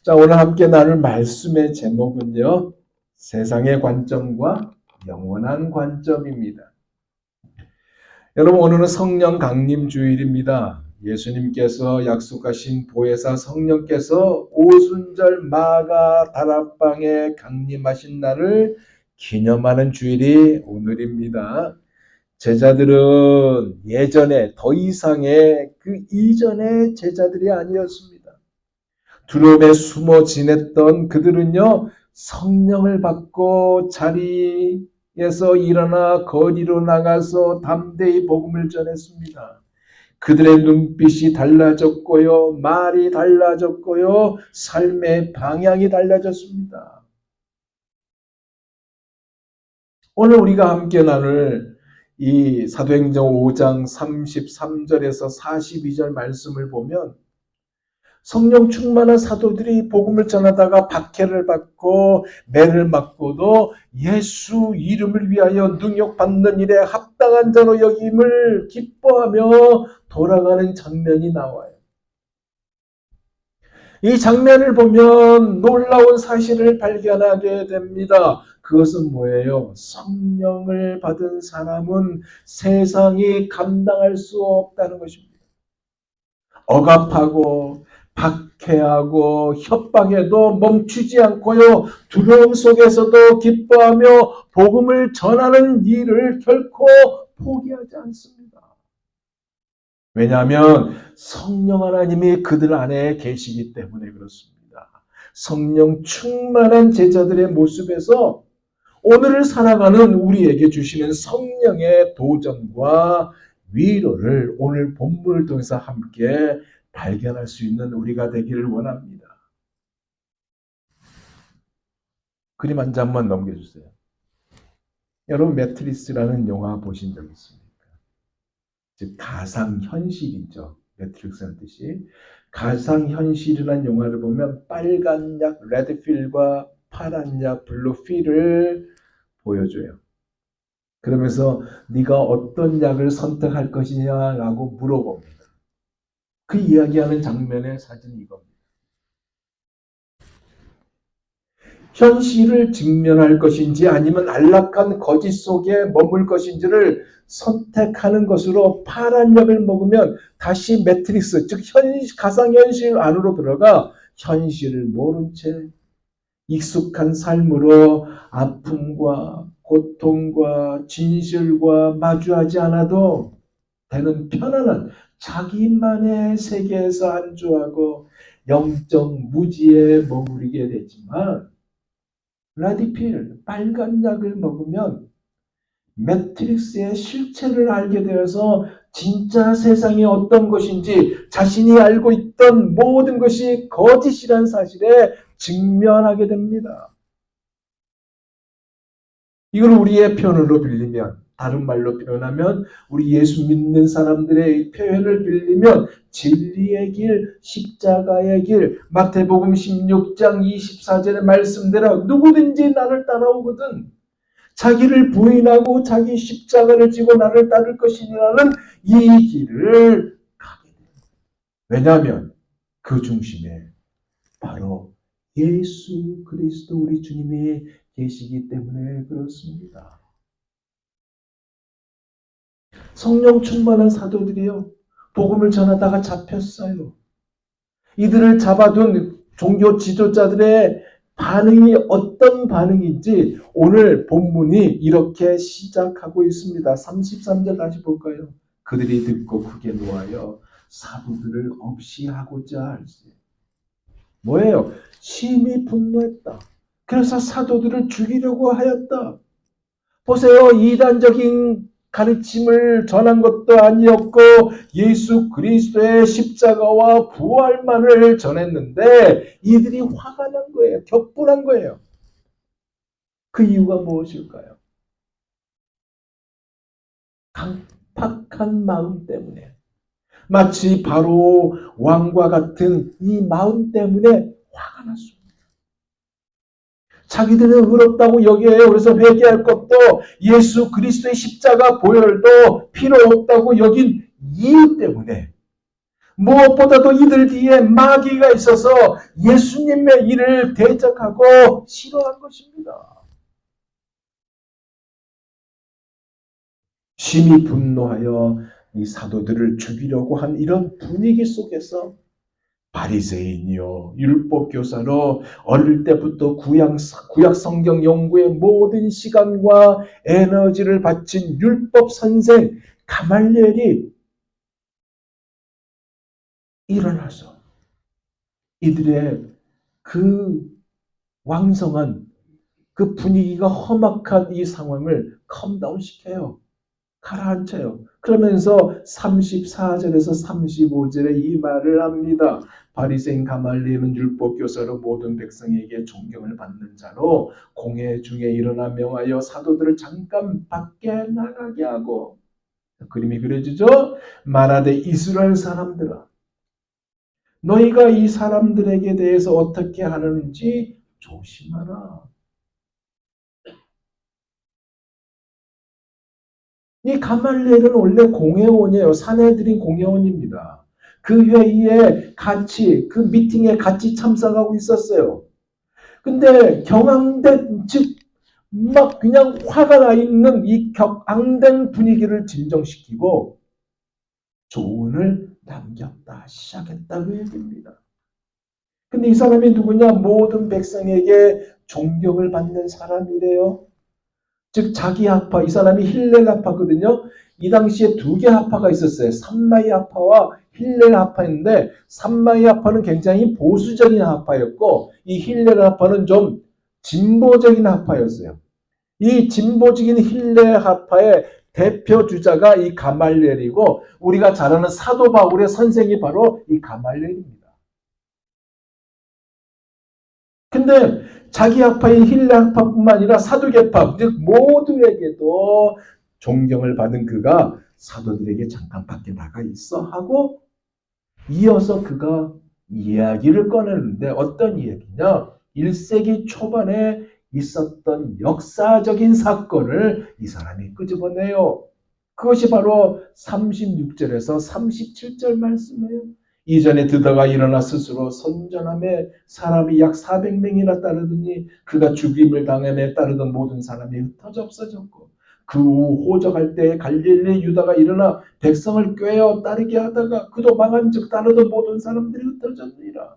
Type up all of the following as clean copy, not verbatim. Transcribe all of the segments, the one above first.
자, 오늘 함께 나눌 말씀의 제목은요, 세상의 관점과 영원한 관점입니다. 여러분, 오늘은 성령 강림 주일입니다. 예수님께서 약속하신 보혜사 성령께서 오순절 마가 다락방에 강림하신 날을 기념하는 주일이 오늘입니다. 제자들은 예전에 더 이상의 그 이전의 제자들이 아니었습니다. 두려움에 숨어 지냈던 그들은요, 성령을 받고 자리에서 일어나 거리로 나가서 담대히 복음을 전했습니다. 그들의 눈빛이 달라졌고요, 말이 달라졌고요, 삶의 방향이 달라졌습니다. 오늘 우리가 함께 나눌 이 사도행전 5장 33절에서 42절 말씀을 보면 성령 충만한 사도들이 복음을 전하다가 박해를 받고 매를 맞고도 예수 이름을 위하여 능욕받는 일에 합당한 자로 여김을 기뻐하며 돌아가는 장면이 나와요. 이 장면을 보면 놀라운 사실을 발견하게 됩니다. 그것은 뭐예요? 성령을 받은 사람은 세상이 감당할 수 없다는 것입니다. 억압하고 박해하고 협박에도 멈추지 않고요. 두려움 속에서도 기뻐하며 복음을 전하는 일을 결코 포기하지 않습니다. 왜냐하면 성령 하나님이 그들 안에 계시기 때문에 그렇습니다. 성령 충만한 제자들의 모습에서 오늘을 살아가는 우리에게 주시는 성령의 도전과 위로를 오늘 본문을 통해서 함께 발견할 수 있는 우리가 되기를 원합니다. 그림 한 장만 넘겨주세요. 여러분 매트릭스라는 영화 보신 적 있습니까? 즉 가상현실이죠. 매트릭스라는 뜻이. 가상현실이라는 영화를 보면 빨간 약 레드필과 파란 약 블루필을 보여줘요. 그러면서 네가 어떤 약을 선택할 것이냐라고 물어봅니다. 그 이야기하는 장면의 사진이 이겁니다. 현실을 직면할 것인지 아니면 안락한 거짓 속에 머물 것인지를 선택하는 것으로 파란 약을 먹으면 다시 매트릭스, 즉 가상현실 안으로 들어가 현실을 모른 채 익숙한 삶으로 아픔과 고통과 진실과 마주하지 않아도 되는 편안한 자기만의 세계에서 안주하고 영적 무지에 머무르게 되지만 라디필, 빨간 약을 먹으면 매트릭스의 실체를 알게 되어서 진짜 세상이 어떤 것인지 자신이 알고 있던 모든 것이 거짓이라는 사실에 직면하게 됩니다. 이걸 우리의 표현으로 빌리면, 다른 말로 표현하면 우리 예수 믿는 사람들의 표현을 빌리면 진리의 길, 십자가의 길, 마태복음 16장 24절의 말씀대로 누구든지 나를 따라오거든 자기를 부인하고 자기 십자가를 지고 나를 따를 것이라는 이 길을 가게 됩니다. 왜냐하면 그 중심에 바로 예수 그리스도 우리 주님이 계시기 때문에 그렇습니다. 성령 충만한 사도들이요. 복음을 전하다가 잡혔어요. 이들을 잡아둔 종교 지도자들의 반응이 어떤 반응인지 오늘 본문이 이렇게 시작하고 있습니다. 33절 다시 볼까요? 그들이 듣고 크게 노하여 사도들을 없이 하고자 할세. 뭐예요? 심히 분노했다. 그래서 사도들을 죽이려고 하였다. 보세요. 이단적인 가르침을 전한 것도 아니었고 예수 그리스도의 십자가와 부활만을 전했는데 이들이 화가 난 거예요. 격분한 거예요. 그 이유가 무엇일까요? 강팍한 마음 때문에. 마치 바로 왕과 같은 이 마음 때문에 화가 났습니다. 자기들은 의롭다고 여겨요. 그래서 회개할 것도 예수 그리스도의 십자가 보혈도 필요 없다고 여긴 이유 때문에 무엇보다도 이들 뒤에 마귀가 있어서 예수님의 일을 대적하고 싫어한 것입니다. 심히 분노하여 이 사도들을 죽이려고 한 이런 분위기 속에서 바리새인이요 율법 교사로 어릴 때부터 구약 성경 연구의 모든 시간과 에너지를 바친 율법 선생 가말리엘이 일어나서 이들의 그 왕성한 그 분위기가 험악한 이 상황을 컴다운 시켜요. 가라앉혀요. 그러면서 34절에서 35절에 이 말을 합니다. 바리새인 가말리엘은 율법 교사로 모든 백성에게 존경을 받는 자로 공회 중에 일어나 명하여 사도들을 잠깐 밖에 나가게 하고 그림이 그려지죠. 말하되 이스라엘 사람들아 너희가 이 사람들에게 대해서 어떻게 하는지 조심하라. 이 가말리엘은 원래 공회원이에요. 사내들인 공회원입니다. 그 회의에 같이 그 미팅에 같이 참석하고 있었어요. 근데 경황된 즉 막 그냥 화가 나 있는 이 격앙된 분위기를 진정시키고 조언을 남겼다 시작했다 그 얘기입니다. 근데 이 사람이 누구냐? 모든 백성에게 존경을 받는 사람이래요. 즉 자기 학파, 이 사람이 힐렐 학파거든요. 이 당시에 두 개 학파가 있었어요. 삼마이 학파와 힐렐 학파인데 삼마이 학파는 굉장히 보수적인 학파였고 이 힐렐 학파는 좀 진보적인 학파였어요. 이 진보적인 힐렐 학파의 대표 주자가 이 가말리엘이고 우리가 잘 아는 사도 바울의 선생이 바로 이 가말리엘입니다. 근데 자기 학파인 힐레 학파뿐만 아니라 사두개파, 즉 모두에게도 존경을 받은 그가 사도들에게 잠깐 밖에 나가 있어 하고 이어서 그가 이야기를 꺼내는데 어떤 이야기냐? 1세기 초반에 있었던 역사적인 사건을 이 사람이 끄집어내요. 그것이 바로 36절에서 37절 말씀이에요. 이전에 드다가 일어나 스스로 선전함에 사람이 약 400명이나 따르더니 그가 죽임을 당함에 따르던 모든 사람이 흩어져 없어졌고 그 후 호적할 때 갈릴리 유다가 일어나 백성을 꾀어 따르게 하다가 그도 망한즉 따르던 모든 사람들이 흩어졌느니라.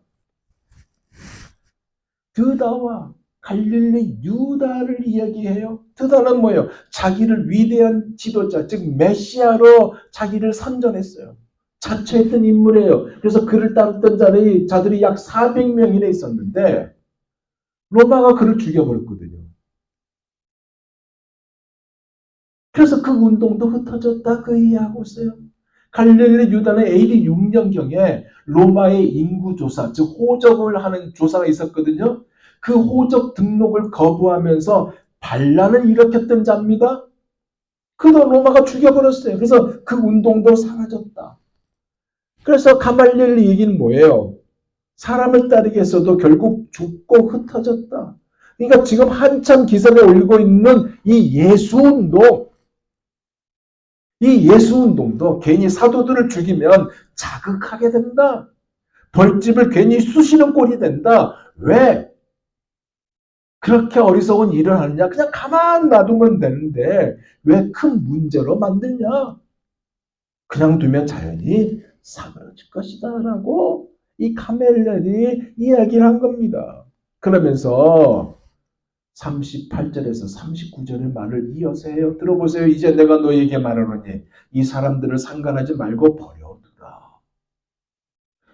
드다와 갈릴리 유다를 이야기해요. 드다는 뭐예요? 자기를 위대한 지도자, 즉 메시아로 자기를 선전했어요. 자처했던 인물이에요. 그래서 그를 따랐던 자들이 약 400명이나 있었는데 로마가 그를 죽여버렸거든요. 그래서 그 운동도 흩어졌다 그 이해하고 있어요. 갈릴리 유다는 AD 6년경에 로마의 인구조사, 즉 호적을 하는 조사가 있었거든요. 그 호적 등록을 거부하면서 반란을 일으켰던 자입니다. 그도 로마가 죽여버렸어요. 그래서 그 운동도 사라졌다. 그래서 가말리엘 얘기는 뭐예요? 사람을 따르게 해서도 결국 죽고 흩어졌다. 그러니까 지금 한참 기사를 올리고 있는 이 예수운동, 이 예수운동도 괜히 사도들을 죽이면 자극하게 된다. 벌집을 괜히 쑤시는 꼴이 된다. 왜? 그렇게 어리석은 일을 하느냐? 그냥 가만 놔두면 되는데 왜 큰 문제로 만드냐? 그냥 두면 자연히 사그러질 것이다 라고 이 가멜렐이 이야기를 한 겁니다. 그러면서 38절에서 39절의 말을 이어서 해요. 들어보세요. 이제 내가 너에게 말하노니 이 사람들을 상관하지 말고 버려두라.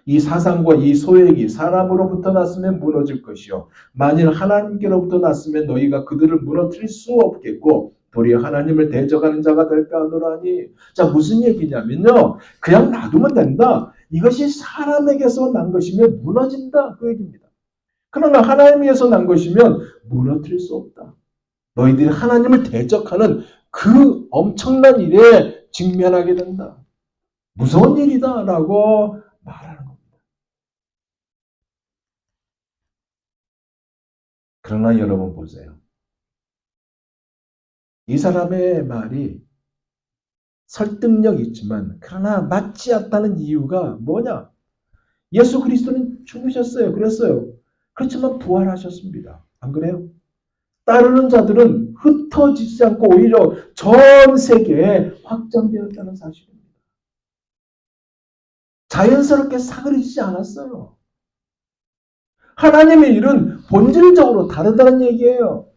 이 사상과 이 소액이 사람으로부터 났으면 무너질 것이요. 만일 하나님께로부터 났으면 너희가 그들을 무너뜨릴 수 없겠고 도리어 하나님을 대적하는 자가 될까 하노라니. 자, 무슨 얘기냐면요. 그냥 놔두면 된다. 이것이 사람에게서 난 것이면 무너진다. 그 얘기입니다. 그러나 하나님에게서 난 것이면 무너뜨릴 수 없다. 너희들이 하나님을 대적하는 그 엄청난 일에 직면하게 된다. 무서운 일이다라고 말하는 겁니다. 그러나 여러분 보세요. 이 사람의 말이 설득력이 있지만 그러나 맞지 않다는 이유가 뭐냐? 예수 그리스도는 죽으셨어요. 그랬어요. 그렇지만 부활하셨습니다. 안 그래요? 따르는 자들은 흩어지지 않고 오히려 전 세계에 확장되었다는 사실입니다. 자연스럽게 사그리지 않았어요. 하나님의 일은 본질적으로 다르다는 얘기예요.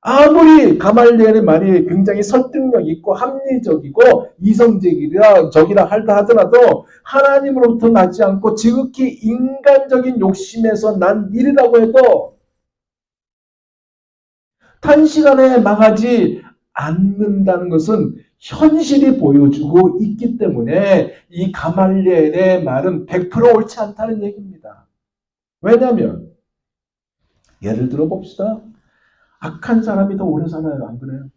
아무리 가말리엘의 말이 굉장히 설득력 있고 합리적이고 이성적이라 적이라 할다 하더라도 하나님으로부터 나지 않고 지극히 인간적인 욕심에서 난 일이라고 해도 단시간에 망하지 않는다는 것은 현실이 보여주고 있기 때문에 이 가말리엘의 말은 100% 옳지 않다는 얘기입니다. 왜냐하면 예를 들어 봅시다. 악한 사람이 더 오래 살아요. 안 그래요?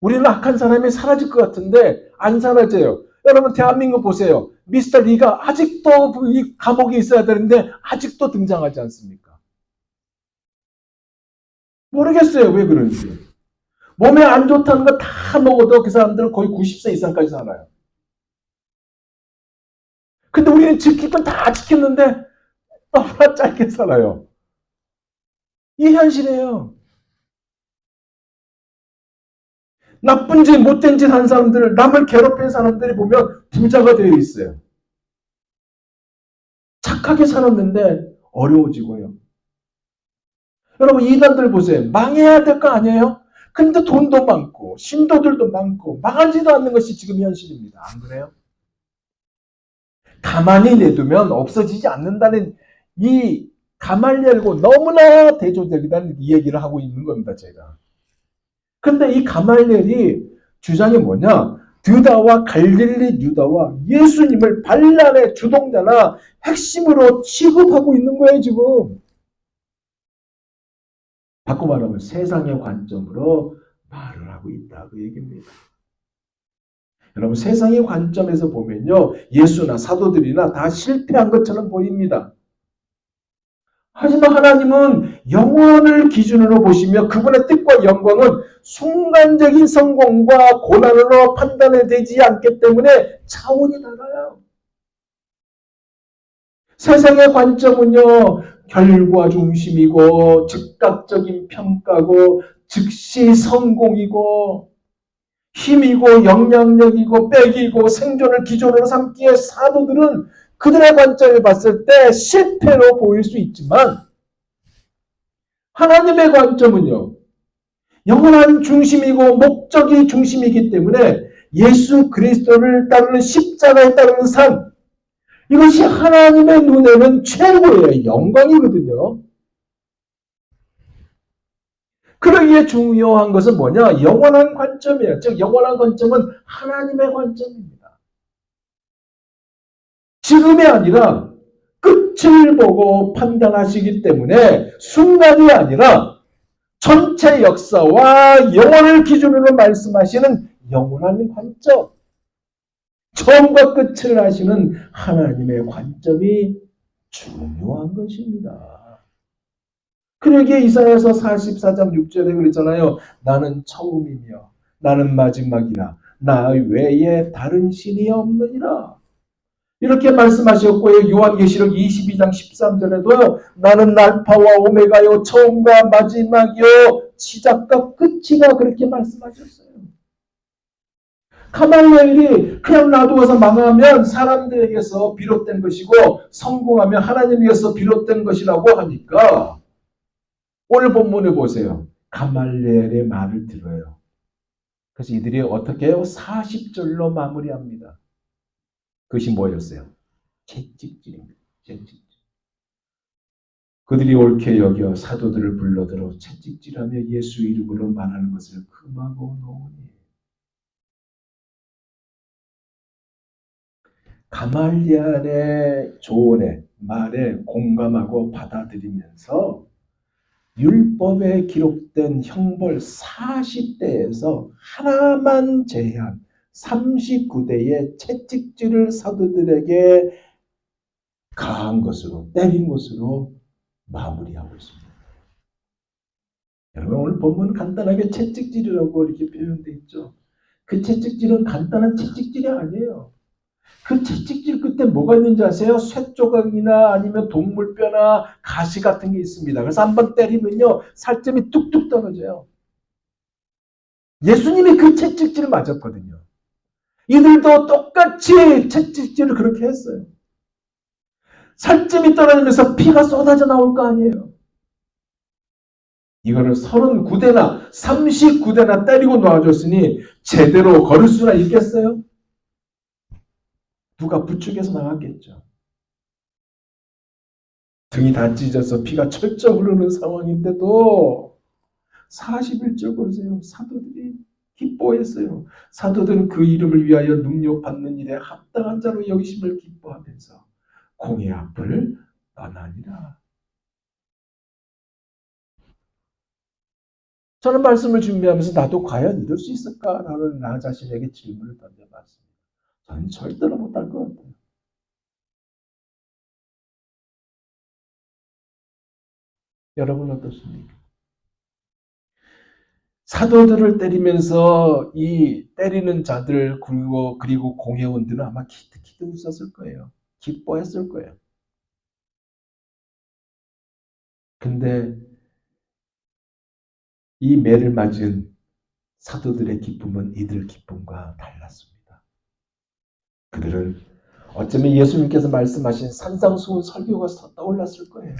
우리는 악한 사람이 사라질 것 같은데 안 사라져요. 여러분 대한민국 보세요. 미스터 리가 아직도 이 감옥에 있어야 되는데 아직도 등장하지 않습니까? 모르겠어요. 왜 그런지. 몸에 안 좋다는 거 다 먹어도 그 사람들은 거의 90세 이상까지 살아요. 근데 우리는 지킬 건 다 지켰는데 너무나 짧게 살아요. 이 현실이에요. 나쁜 짓, 못된 짓 한 사람들, 남을 괴롭힌 사람들이 보면 부자가 되어 있어요. 착하게 살았는데 어려워지고요. 여러분 이단들 보세요. 망해야 될 거 아니에요? 근데 돈도 많고 신도들도 많고 망하지도 않는 것이 지금 현실입니다. 안 그래요? 가만히 내두면 없어지지 않는다는 이 가만히 알고 너무나 대조적이다는 이 얘기를 하고 있는 겁니다. 제가. 근데 이 가말리엘이 주장이 뭐냐? 드다와 갈릴리 유다와 예수님을 반란의 주동자나 핵심으로 취급하고 있는 거예요, 지금. 바꿔 말하면 세상의 관점으로 말을 하고 있다. 그 얘기입니다. 여러분, 세상의 관점에서 보면요. 예수나 사도들이나 다 실패한 것처럼 보입니다. 하지만 하나님은 영원을 기준으로 보시며 그분의 뜻과 영광은 순간적인 성공과 고난으로 판단이 되지 않기 때문에 차원이 달라요. 세상의 관점은요. 결과 중심이고 즉각적인 평가고 즉시 성공이고 힘이고 영향력이고 빽이고 생존을 기준으로 삼기에 사도들은 그들의 관점에 봤을 때 실패로 보일 수 있지만 하나님의 관점은요. 영원한 중심이고 목적이 중심이기 때문에 예수 그리스도를 따르는 십자가에 따르는 삶 이것이 하나님의 눈에는 최고의 영광이거든요. 그러기에 중요한 것은 뭐냐? 영원한 관점이에요. 즉 영원한 관점은 하나님의 관점입니다. 지금이 아니라 끝을 보고 판단하시기 때문에 순간이 아니라 전체 역사와 영원을 기준으로 말씀하시는 영원한 관점, 처음과 끝을 하시는 하나님의 관점이 중요한 것입니다. 그러기에 이사야서 44장 6절에 그랬잖아요. 나는 처음이며 나는 마지막이라 나 외에 다른 신이 없느니라. 이렇게 말씀하셨고요. 요한계시록 22장 13절에도요. 나는 알파와 오메가요 처음과 마지막이요 시작과 끝이라 그렇게 말씀하셨어요. 가말리엘이 그냥 놔두어서 망하면 사람들에게서 비롯된 것이고 성공하면 하나님에게서 비롯된 것이라고 하니까 오늘 본문에 보세요. 가말리엘의 말을 들어요. 그래서 이들이 어떻게 해요? 40절로 마무리합니다. 그것이 뭐였어요? 채찍질입니다. 채찍질. 그들이 옳게 여겨 사도들을 불러들어 채찍질하며 예수 이름으로 말하는 것을 금하고 노으니 가말리엘의 조언에 말에 공감하고 받아들이면서 율법에 기록된 형벌 40대에서 하나만 제한 39대의 채찍질을 사도들에게 가한 것으로 때린 것으로 마무리하고 있습니다. 여러분 오늘 본문 간단하게 채찍질이라고 이렇게 표현되어 있죠. 그 채찍질은 간단한 채찍질이 아니에요. 그 채찍질 끝에 뭐가 있는지 아세요? 쇠 조각이나 아니면 동물뼈나 가시 같은 게 있습니다. 그래서 한번 때리면요, 살점이 뚝뚝 떨어져요. 예수님이 그 채찍질을 맞았거든요. 이들도 똑같이 채찍질을 그렇게 했어요. 살점이 떨어지면서 피가 쏟아져 나올 거 아니에요. 이거를 39대나 39대나 때리고 놔줬으니 제대로 걸을 수나 있겠어요? 누가 부축해서 나갔겠죠. 등이 다 찢어서 피가 철저 흐르는 상황인데도 41절 보세요. 사도들이 기뻐했어요. 사도들은 그 이름을 위하여 능력받는 일에 합당한 자로 여기심을 기뻐하면서 공의 앞을 떠나니라. 저는 말씀을 준비하면서 나도 과연 이럴 수 있을까라는 나 자신에게 질문을 던져봤습니다. 저는 절대로 못할 것 같아요. 여러분 어떻습니까? 사도들을 때리면서 이 때리는 자들 그리고 공회원들은 아마 키득키득 웃었을 거예요. 기뻐했을 거예요. 근데 이 매를 맞은 사도들의 기쁨은 이들 기쁨과 달랐습니다. 그들은 어쩌면 예수님께서 말씀하신 산상수훈 설교가 떠올랐을 거예요.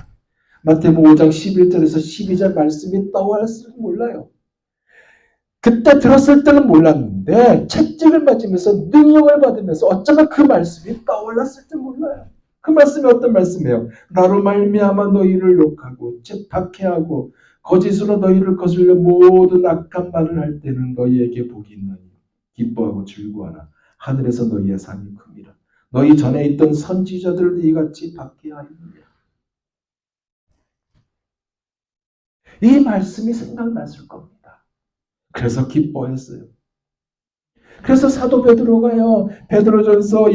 마태복음 5장 11절에서 12절 말씀이 떠올랐을지 몰라요. 그때 들었을 때는 몰랐는데 채찍을 맞으면서 능력을 받으면서 어쩌면 그 말씀이 떠올랐을지 몰라요. 그 말씀이 어떤 말씀이에요? 나로 말미암아 너희를 욕하고 박해하고 거짓으로 너희를 거슬려 모든 악한 말을 할 때는 너희에게 복이 있나니 기뻐하고 즐거워하라. 하늘에서 너희의 상이 큽니다. 너희 전에 있던 선지자들도 이같이 박해하였느니라. 이 말씀이 생각났을 겁니다. 그래서 기뻐했어요. 그래서 사도 베드로가요. 베드로전서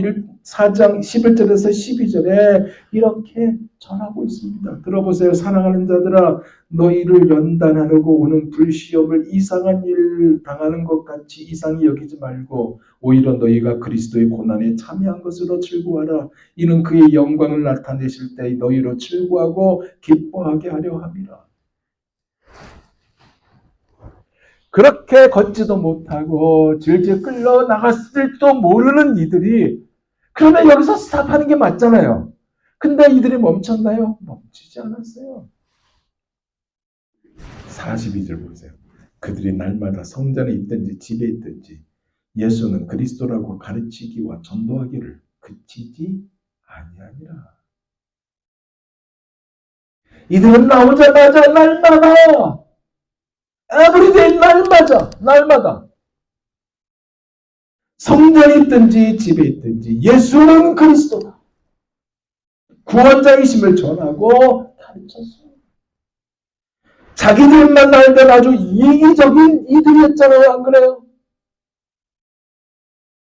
4장 11절에서 12절에 이렇게 전하고 있습니다. 들어보세요. 사랑하는 자들아 너희를 연단하려고 오는 불시험을 이상한 일 당하는 것 같이 이상히 여기지 말고 오히려 너희가 그리스도의 고난에 참여한 것으로 즐거워하라. 이는 그의 영광을 나타내실 때 너희로 즐거워하고 기뻐하게 하려 함이라. 그렇게 걷지도 못하고 질질 끌려 나갔을지도 모르는 이들이 그러면 여기서 스탑하는 게 맞잖아요. 근데 이들이 멈췄나요? 멈추지 않았어요. 42절 보세요. 그들이 날마다 성전에 있든지 집에 있든지 예수는 그리스도라고 가르치기와 전도하기를 그치지 아니하니라. 이들은 나오자마자 날마다 에브리데이 날마다 성전에 있든지 집에 있든지 예수는 그리스도다. 구원자이심을 전하고 가르쳤어요. 자기들만 알던 아주 이기적인 이들이었잖아요. 안 그래요?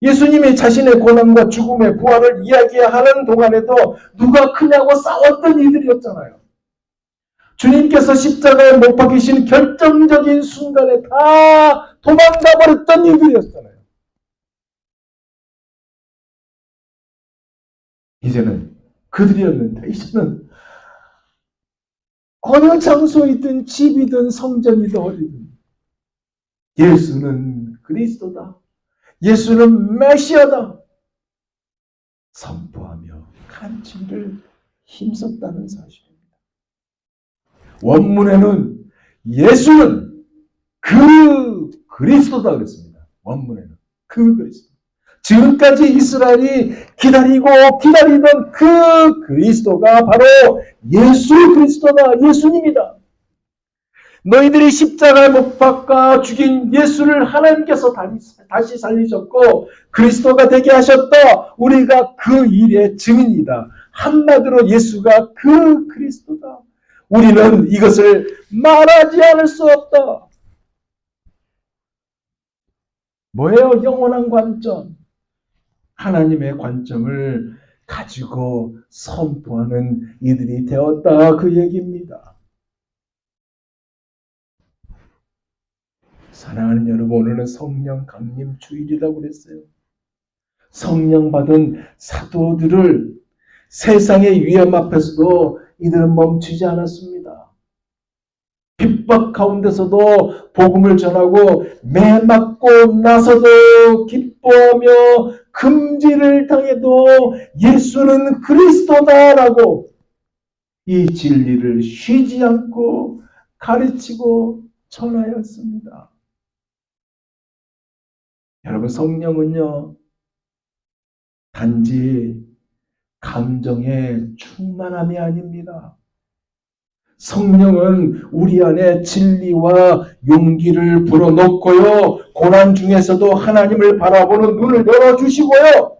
예수님이 자신의 고난과 죽음의 부활을 이야기하는 동안에도 누가 크냐고 싸웠던 이들이었잖아요. 주님께서 십자가에 못 박히신 결정적인 순간에 다 도망가 버렸던 이들이었잖아요. 이제는 그들이었는데 이제는 어느 장소이든 집이든 성전이든 어디든 예수는 그리스도다. 예수는 메시아다. 선포하며 간증을 힘썼다는 사실입니다. 원문에는 예수는 그 그리스도다 그랬습니다. 원문에는 그 그리스도. 지금까지 이스라엘이 기다리던 그 그리스도가 바로 예수 그리스도다. 예수님이다. 너희들이 십자가에 못 박아 죽인 예수를 하나님께서 다시 살리셨고 그리스도가 되게 하셨다. 우리가 그 일의 증인이다. 한마디로 예수가 그 그리스도다. 우리는 이것을 말하지 않을 수 없다. 뭐예요? 영원한 관점. 하나님의 관점을 가지고 선포하는 이들이 되었다. 그 얘기입니다. 사랑하는 여러분, 오늘은 성령 강림 주일이라고 그랬어요. 성령 받은 사도들을 세상의 위험 앞에서도 이들은 멈추지 않았습니다. 핍박 가운데서도 복음을 전하고 매 맞고 나서도 기뻐하며 금지를 당해도 예수는 그리스도다라고 이 진리를 쉬지 않고 가르치고 전하였습니다. 여러분, 성령은요, 단지 감정의 충만함이 아닙니다. 성령은 우리 안에 진리와 용기를 불어넣고요, 고난 중에서도 하나님을 바라보는 눈을 열어주시고요,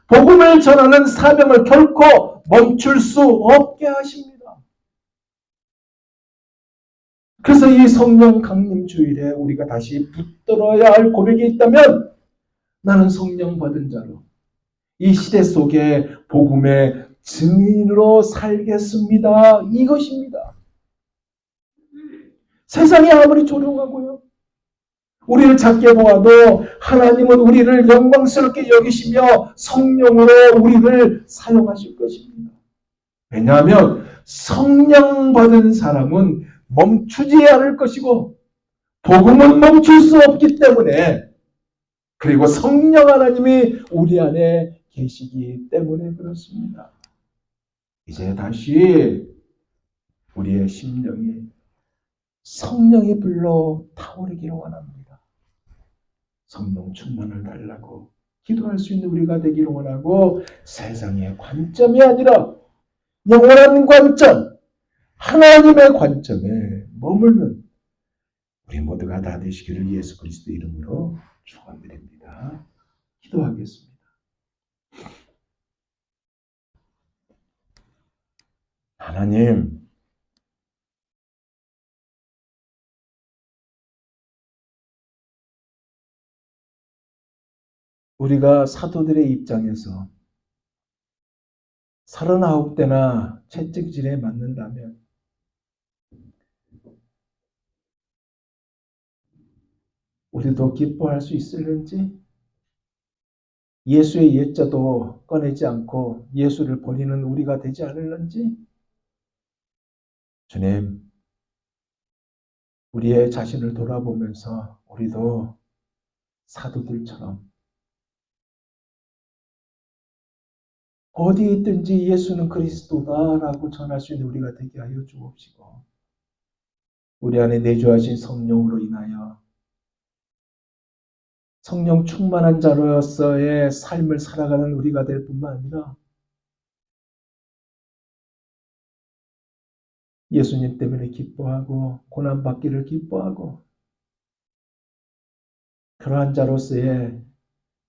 복음을 전하는 사명을 결코 멈출 수 없게 하십니다. 그래서 이 성령 강림 주일에 우리가 다시 붙들어야 할 고백이 있다면, 나는 성령 받은 자로 이 시대 속에 복음의 증인으로 살겠습니다. 이것입니다. 세상이 아무리 조롱하고요, 우리를 작게 보아도 하나님은 우리를 영광스럽게 여기시며 성령으로 우리를 사용하실 것입니다. 왜냐하면 성령 받은 사람은 멈추지 않을 것이고 복음은 멈출 수 없기 때문에, 그리고 성령 하나님이 우리 안에 계시기 때문에 그렇습니다. 이제 다시 우리의 심령이 성령의 불로 타오르기를 원합니다. 성령 충만을 달라고 기도할 수 있는 우리가 되기를 원하고, 세상의 관점이 아니라 영원한 관점, 하나님의 관점에 머물는 우리 모두가 다 되시기를 예수 그리스도 이름으로 축원드립니다. 기도하겠습니다. 하나님, 우리가 사도들의 입장에서 39대나 채찍질에 맞는다면 우리도 기뻐할 수 있을는지, 예수의 옛자도 꺼내지 않고 예수를 버리는 우리가 되지 않을는지, 주님, 우리의 자신을 돌아보면서 우리도 사도들처럼 어디 있든지 예수는 그리스도다라고 전할 수 있는 우리가 되게 하여 주옵시고, 우리 안에 내주하신 성령으로 인하여 성령 충만한 자로서의 삶을 살아가는 우리가 될 뿐만 아니라 예수님 때문에 기뻐하고 고난받기를 기뻐하고, 그러한 자로서의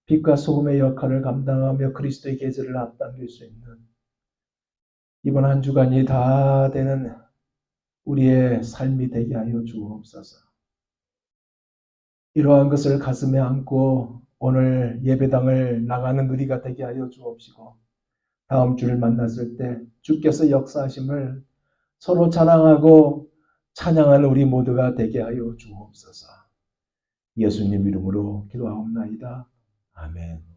빛과 소금의 역할을 감당하며 그리스도의 계절을 앞당길 수 있는 이번 한 주간이 다 되는 우리의 삶이 되게 하여 주옵소서. 이러한 것을 가슴에 안고 오늘 예배당을 나가는 우리가 되게 하여 주옵시고, 다음 주를 만났을 때 주께서 역사하심을 서로 자랑하고 찬양하는 우리 모두가 되게 하여 주옵소서. 예수님 이름으로 기도하옵나이다. 아멘.